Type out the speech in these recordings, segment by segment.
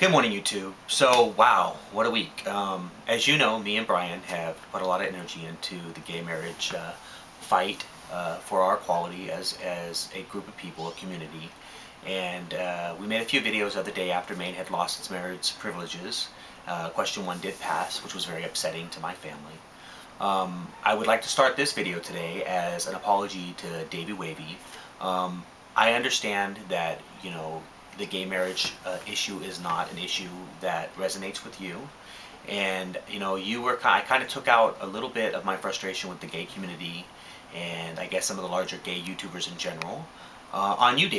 Good morning, YouTube. So, wow, what a week. As you know, me and Brian have put a lot of energy into the gay marriage fight for our equality as a group of people, a community. And we made a few videos of the day after Maine had lost its marriage privileges. Question 1 did pass, which was very upsetting to my family. I would like to start this video today as an apology to Davey Wavey. I understand that, the gay marriage issue is not an issue that resonates with you. And, I kind of took out a little bit of my frustration with the gay community and I guess some of the larger gay YouTubers in general on you,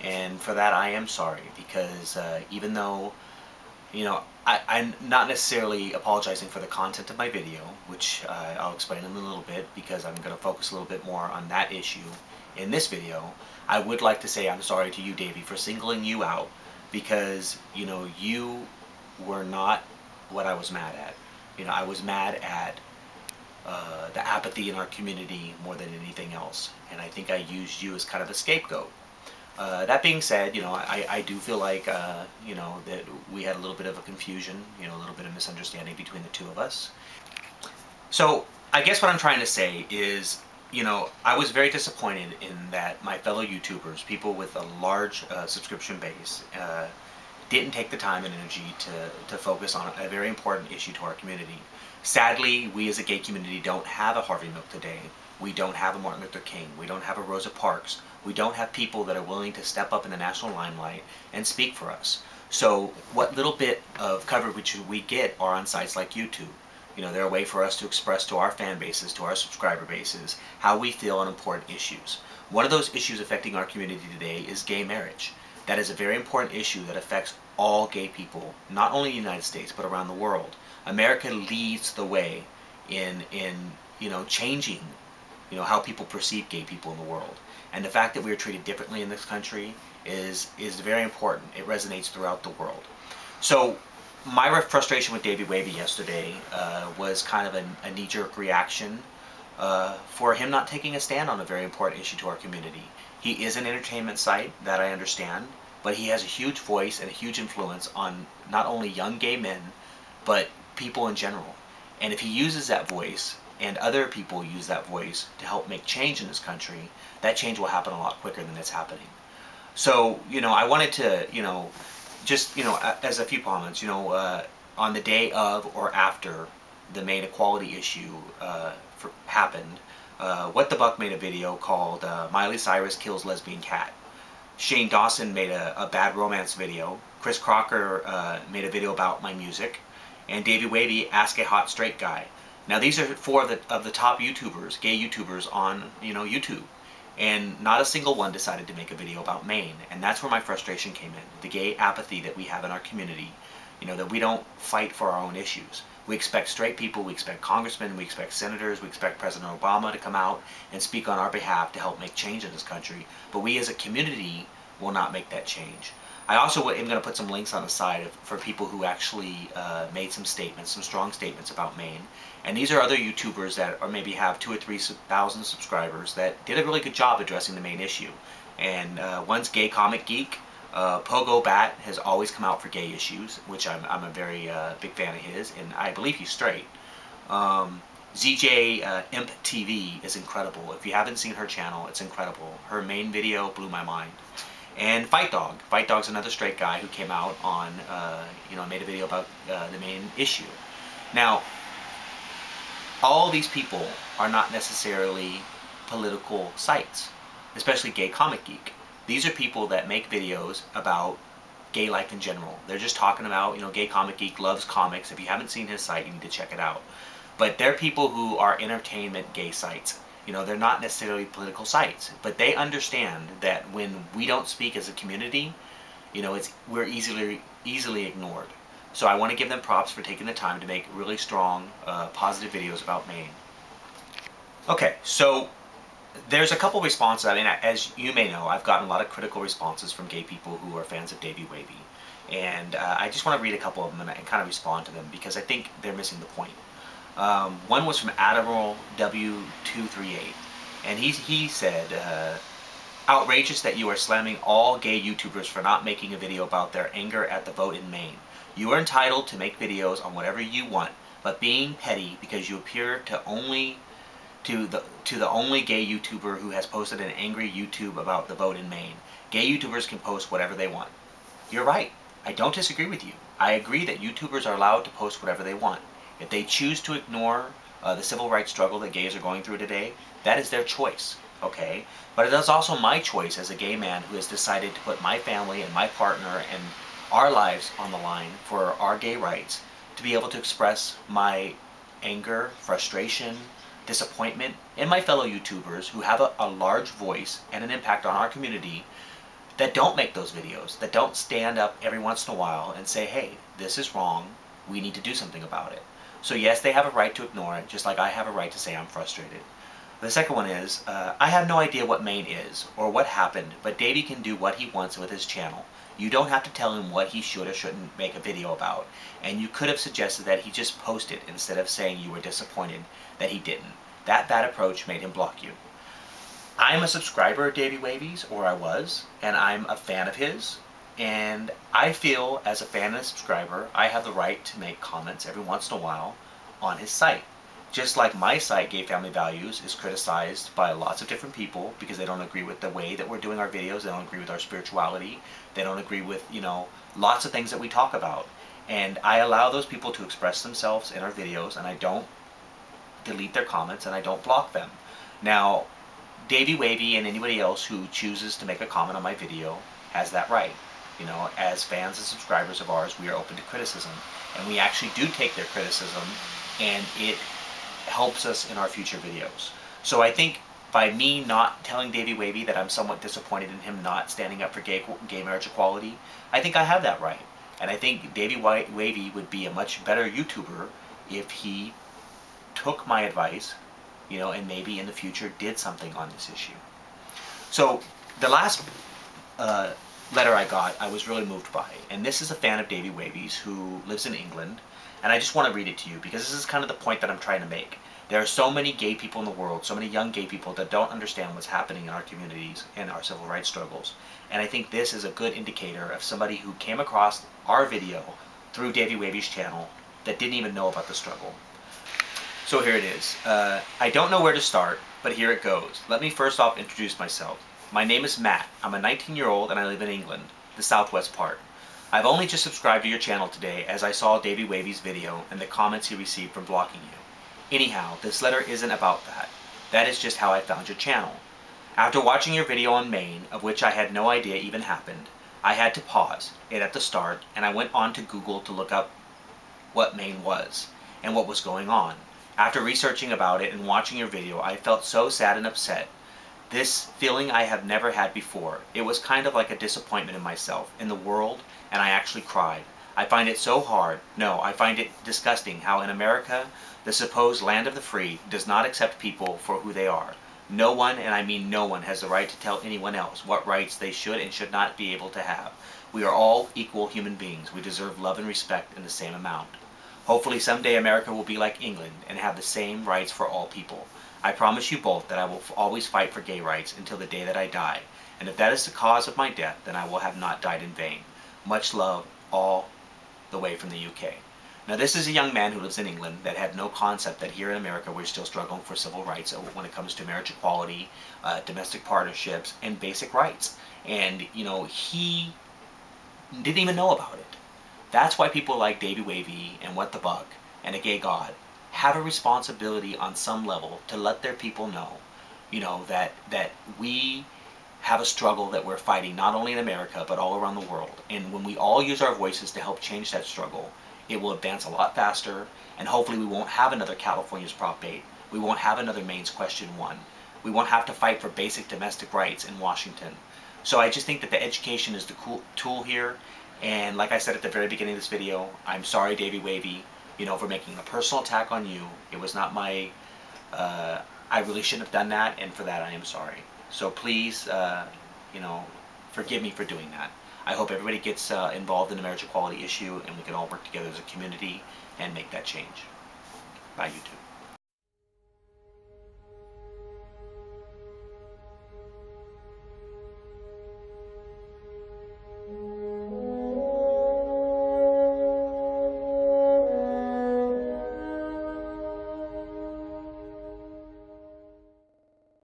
and for that I am sorry, because even though, I'm not necessarily apologizing for the content of my video, which I'll explain in a little bit because I'm going to focus a little bit more on that issue in this video. I would like to say I'm sorry to you, Davey, for singling you out because, you were not what I was mad at. I was mad at the apathy in our community more than anything else, and I think I used you as kind of a scapegoat. That being said, I do feel like, that we had a little bit of a confusion, a little bit of misunderstanding between the two of us. So I guess what I'm trying to say is, I was very disappointed in that my fellow YouTubers, people with a large subscription base, didn't take the time and energy to focus on a very important issue to our community. Sadly, we as a gay community don't have a Harvey Milk today. We don't have a Martin Luther King. We don't have a Rosa Parks. We don't have people that are willing to step up in the national limelight and speak for us. So what little bit of coverage we get are on sites like YouTube. They're a way for us to express to our fan bases, to our subscriber bases, how we feel on important issues. One of those issues affecting our community today is gay marriage. That is a very important issue that affects all gay people, not only in the United States, but around the world. America leads the way in changing, how people perceive gay people in the world. And the fact that we are treated differently in this country is very important. It resonates throughout the world. So my frustration with Davey Wavey yesterday was kind of a knee-jerk reaction for him not taking a stand on a very important issue to our community. He is an entertainment site, that I understand, but he has a huge voice and a huge influence on not only young gay men, but people in general. And if he uses that voice, and other people use that voice to help make change in this country, that change will happen a lot quicker than it's happening. So, I wanted to, just, as a few comments, on the day of or after the Maine equality issue happened, What the Buck made a video called Miley Cyrus Kills Lesbian Cat. Shane Dawson made a bad romance video. Chris Crocker made a video about my music. And Davey Wavey, Ask a Hot Straight Guy. Now these are four of the top YouTubers, gay YouTubers on, YouTube. And not a single one decided to make a video about Maine. And that's where my frustration came in. The gay apathy that we have in our community. That we don't fight for our own issues. We expect straight people, we expect congressmen, we expect senators, we expect President Obama to come out and speak on our behalf to help make change in this country. But we as a community will not make that change. I also am going to put some links on the side for people who actually made some statements, some strong statements about Maine. And these are other YouTubers that maybe have 2,000 or 3,000 subscribers that did a really good job addressing the Maine issue. And one's GayComicgeek. Pogo Bat has always come out for gay issues, which I'm a very big fan of his, and I believe he's straight. ZJemptv is incredible. If you haven't seen her channel, it's incredible. Her main video blew my mind. And Fight Dog. Fight Dog's another straight guy who came out on, made a video about the Maine issue. Now, all these people are not necessarily political sites, especially GayComicgeek. These are people that make videos about gay life in general. They're just talking about, GayComicgeek loves comics. If you haven't seen his site, you need to check it out. But they're people who are entertainment gay sites. They're not necessarily political sites, but they understand that when we don't speak as a community, we're easily ignored. So I want to give them props for taking the time to make really strong, positive videos about Maine. Okay, so there's a couple responses. I mean, as you may know, I've gotten a lot of critical responses from gay people who are fans of Davey Wavey. And I just want to read a couple of them and kind of respond to them because I think they're missing the point. One was from Admiral W238, and he said, outrageous that you are slamming all gay YouTubers for not making a video about their anger at the vote in Maine. You are entitled to make videos on whatever you want, but being petty because you appear to the only gay YouTuber who has posted an angry YouTube about the vote in Maine. Gay YouTubers can post whatever they want. You're right. I don't disagree with you. I agree that YouTubers are allowed to post whatever they want. If they choose to ignore the civil rights struggle that gays are going through today, that is their choice, okay? But it is also my choice as a gay man who has decided to put my family and my partner and our lives on the line for our gay rights, to be able to express my anger, frustration, disappointment in my fellow YouTubers who have a large voice and an impact on our community, that don't make those videos, that don't stand up every once in a while and say, hey, this is wrong, we need to do something about it. So yes, they have a right to ignore it, just like I have a right to say I'm frustrated. The second one is, I have no idea what Maine is or what happened, but Davey can do what he wants with his channel. You don't have to tell him what he should or shouldn't make a video about, and you could have suggested that he just post it instead of saying you were disappointed that he didn't. That bad approach made him block you. I'm a subscriber of Davey Wavey's, or I was, and I'm a fan of his, and I feel as a fan and a subscriber I have the right to make comments every once in a while on his site. Just like my site, Gay Family Values, is criticized by lots of different people because they don't agree with the way that we're doing our videos, they don't agree with our spirituality, they don't agree with, lots of things that we talk about. And I allow those people to express themselves in our videos, and I don't delete their comments and I don't block them. Now, Davey Wavey and anybody else who chooses to make a comment on my video has that right. As fans and subscribers of ours, we are open to criticism, and we actually do take their criticism, and it helps us in our future videos. So I think by me not telling Davey Wavey that I'm somewhat disappointed in him not standing up for gay marriage equality, I think I have that right. And I think Davey Wavey would be a much better YouTuber if he took my advice, and maybe in the future did something on this issue. So the last letter I got, I was really moved by, and this is a fan of Davey Wavey's who lives in England, and I just want to read it to you because this is kind of the point that I'm trying to make. There are so many gay people in the world, so many young gay people that don't understand what's happening in our communities and our civil rights struggles, and I think this is a good indicator of somebody who came across our video through Davey Wavey's channel that didn't even know about the struggle. So here it is. I don't know where to start, but here it goes. Let me first off introduce myself. My name is Matt. I'm a 19-year-old and I live in England, the southwest part. I've only just subscribed to your channel today as I saw Davey Wavey's video and the comments he received from blocking you. Anyhow, this letter isn't about that. That is just how I found your channel. After watching your video on Maine, of which I had no idea even happened, I had to pause it at the start and I went on to Google to look up what Maine was and what was going on. After researching about it and watching your video, I felt so sad and upset. This feeling I have never had before. It was kind of like a disappointment in myself, in the world, and I actually cried. I find it so hard, no, I find it disgusting how in America, the supposed land of the free, does not accept people for who they are. No one, and I mean no one, has the right to tell anyone else what rights they should and should not be able to have. We are all equal human beings. We deserve love and respect in the same amount. Hopefully someday America will be like England and have the same rights for all people. I promise you both that I will always fight for gay rights until the day that I die, and if that is the cause of my death, then I will have not died in vain. Much love, all the way from the UK. Now this is a young man who lives in England that had no concept that here in America we're still struggling for civil rights when it comes to marriage equality, domestic partnerships, and basic rights. And, he didn't even know about it. That's why people like Davey Wavey and What the Buck and A Gay God have a responsibility on some level to let their people know, that we have a struggle that we're fighting not only in America but all around the world. And when we all use our voices to help change that struggle, it will advance a lot faster, and hopefully we won't have another California's Prop 8. We won't have another Maine's Question 1. We won't have to fight for basic domestic rights in Washington. So I just think that the education is the cool tool here. And like I said at the very beginning of this video, I'm sorry, Davey Wavey, for making a personal attack on you. It was not my, I really shouldn't have done that, and for that I am sorry. So please, forgive me for doing that. I hope everybody gets involved in the marriage equality issue and we can all work together as a community and make that change. Bye, YouTube.